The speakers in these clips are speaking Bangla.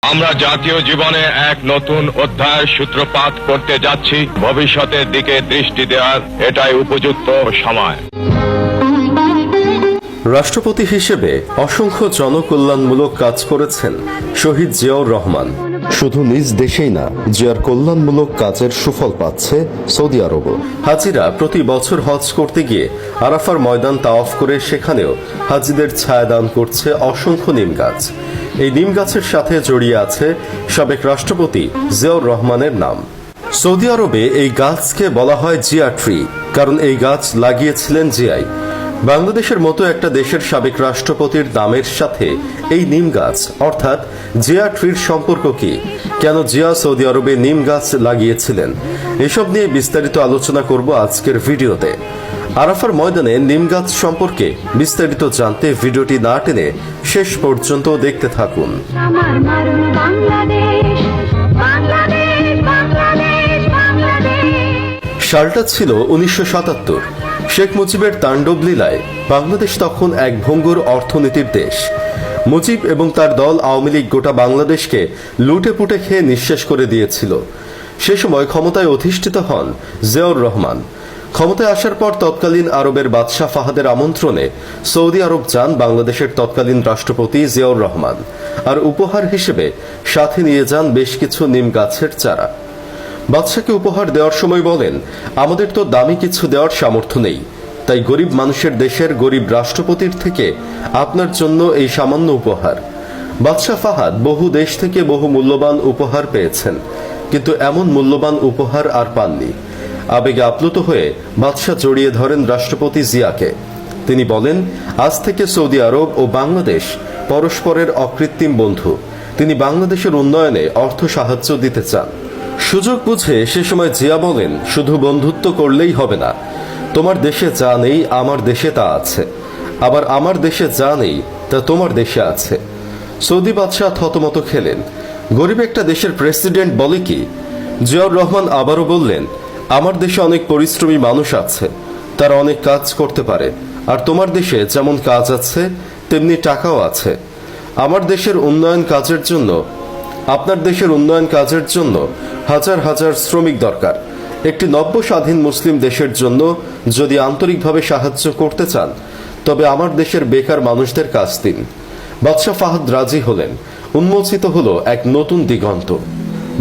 আমরা জাতীয় জীবনে এক নতুন অধ্যায়ের সূত্রপাত করতে যাচ্ছি। ভবিষ্যতের দিকে দৃষ্টি দেওয়ার এটাই উপযুক্ত সময়। রাষ্ট্রপতি হিসেবে অসংখ্য জনকল্যাণমূলক কাজ করেছেন শহীদ জিয়াউর রহমান। শুধু নিজ দেশেই না, জিয়ার কল্যাণমূলক কাজের সুফল পাচ্ছে সৌদি আরবও। হাজিরা প্রতি বছর হজ করতে গিয়ে আরাফার ময়দান তাওয়াফ করে সেখানেও হাজিদের ছায়াদান করছে অসংখ্য নিম গাছ। এই নিম গাছের সাথে জড়িয়ে আছে সাবেক রাষ্ট্রপতি জিয়াউর রহমানের নাম। সৌদি আরবে এই গাছকে বলা হয় জিয়া ট্রি, কারণ এই গাছ লাগিয়েছিলেন জিয়াই। বাংলাদেশের মতো একটা দেশের সাবেক রাষ্ট্রপতির নামের সাথে এই নিম গাছ অর্থাৎ জিয়া ট্রির সম্পর্ক কি? কেন জিয়া সৌদি আরবে নিম গাছ লাগিয়েছিলেন? এসব নিয়ে বিস্তারিত আলোচনা করব আজকের ভিডিওতে। আরাফার ময়দানে নিম গাছ সম্পর্কে বিস্তারিত জানতে ভিডিওটি না টেনে শেষ পর্যন্ত দেখতে থাকুন। সালটা ছিল 1977। শেখ মুজিবের তাণ্ডব লীলায় বাংলাদেশ তখন এক ভঙ্গুর অর্থনীতির দেশ। মুজিব এবং তার দল আওয়ামী লীগ গোটা বাংলাদেশকে লুটে পুটে খেয়ে নিঃশেষ করে দিয়েছিল। সে সময় ক্ষমতায় অধিষ্ঠিত হন জিয়াউর রহমান। ক্ষমতায় আসার পর তৎকালীন আরবের বাদশাহ ফাহাদের আমন্ত্রণে সৌদি আরব যান বাংলাদেশের তৎকালীন রাষ্ট্রপতি জিয়াউর রহমান, আর উপহার হিসেবে সাথে নিয়ে যান বেশ কিছু নিম গাছের চারা। বাদশাকে উপহার দেওয়ার সময় বলেন, আমাদের তো দামি কিছু দেওয়ার সামর্থ্য নেই, তাই গরিব মানুষের দেশের গরিব রাষ্ট্রপতির থেকে আপনার জন্য এই সামান্য উপহার। বাদশাহ ফাহাদ বহু দেশ থেকে বহু মূল্যবান উপহার পেয়েছেন, কিন্তু এমন মূল্যবান উপহার আর পাননি। আবেগে আপ্লুত হয়ে বাদশাহ জড়িয়ে ধরেন রাষ্ট্রপতি জিয়াকে। তিনি বলেন, আজ থেকে সৌদি আরব ও বাংলাদেশ পরস্পরের অকৃত্রিম বন্ধু। তিনি বাংলাদেশের উন্নয়নে অর্থ সাহায্য দিতে চান। সুযোগ বুঝে সে সময় জিয়া বলেন, শুধু বন্ধুত্ব করলেই হবে না, তোমার দেশে যা নেই আমার দেশে তা আছে, আবার আমার দেশে যা নেই তা তোমার দেশে আছে। সৌদি বাদশাহ থতমত খেলেন। গরিব একটা দেশের প্রেসিডেন্ট বলে কি? জিয়াউর রহমান আবারও বললেন, আমার দেশে অনেক পরিশ্রমী মানুষ আছে, তারা অনেক কাজ করতে পারে, আর তোমার দেশে যেমন কাজ আছে তেমনি টাকাও আছে। আমার দেশের উন্নয়ন কাজের জন্য, আপনার দেশের উন্নয়ন কাজের জন্য হাজার হাজার শ্রমিক দরকার। একটি নব্য স্বাধীন মুসলিম দেশের জন্য যদি আন্তরিকভাবে সাহায্য করতে চান, তবে আমার দেশের বেকার মানুষদের কাজ দিন। বাদশাহ ফাহাদ রাজি হলেন। উন্মোচিত হলো এক নতুন দিগন্ত।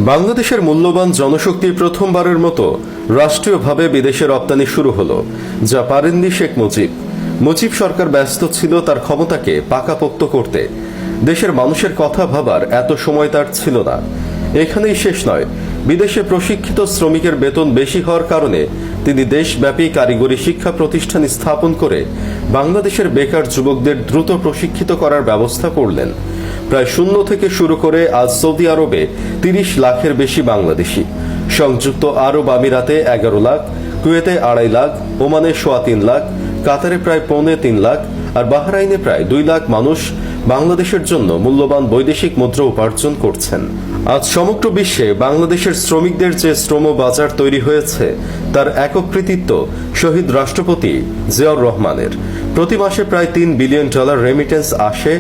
বাংলাদেশের মূল্যবান জনশক্তি প্রথমবারের মতো রাষ্ট্রীয়ভাবে বিদেশে রপ্তানি শুরু হলো, যা পারেননি শেখ মুজিব। মুজিব সরকার ব্যস্ত ছিল তার ক্ষমতাকে পাকাপোক্ত করতে। দেশের মানুষের কথা ভাবার এত সময় তার ছিল না। এখানেই শেষ নয়, বিদেশে প্রশিক্ষিত শ্রমিকের বেতন বেশি হওয়ার কারণে তিনি দেশব্যাপী কারিগরি শিক্ষা প্রতিষ্ঠান স্থাপন করে বাংলাদেশের বেকার যুবকদের দ্রুত প্রশিক্ষিত করার ব্যবস্থা করলেন। প্রায় শূন্য থেকে শুরু করে আজ সৌদি আরবে 30 লাখের বেশি বাংলাদেশি, সংযুক্ত আরব আমিরাতে 11 লাখ, কুয়েতে 2.5 লাখ, ওমানে 3.25 লাখ, কাতারে প্রায় 3.25 লাখ, আর বাহরাইনে প্রায় 2 লাখ মানুষ বাংলাদেশের জন্য মূল্যবান বৈদেশিক মুদ্রা উপার্জন করছেন। আজ সমগ্র বিশ্বে বাংলাদেশের শ্রমিকদের যে শ্রম বাজার তৈরি হয়েছে তার একক কৃতিত্ব শহীদ রাষ্ট্রপতি জিয়াউর রহমানের। প্রতি মাসে প্রায় $3 বিলিয়ন রেমিটেন্স আসে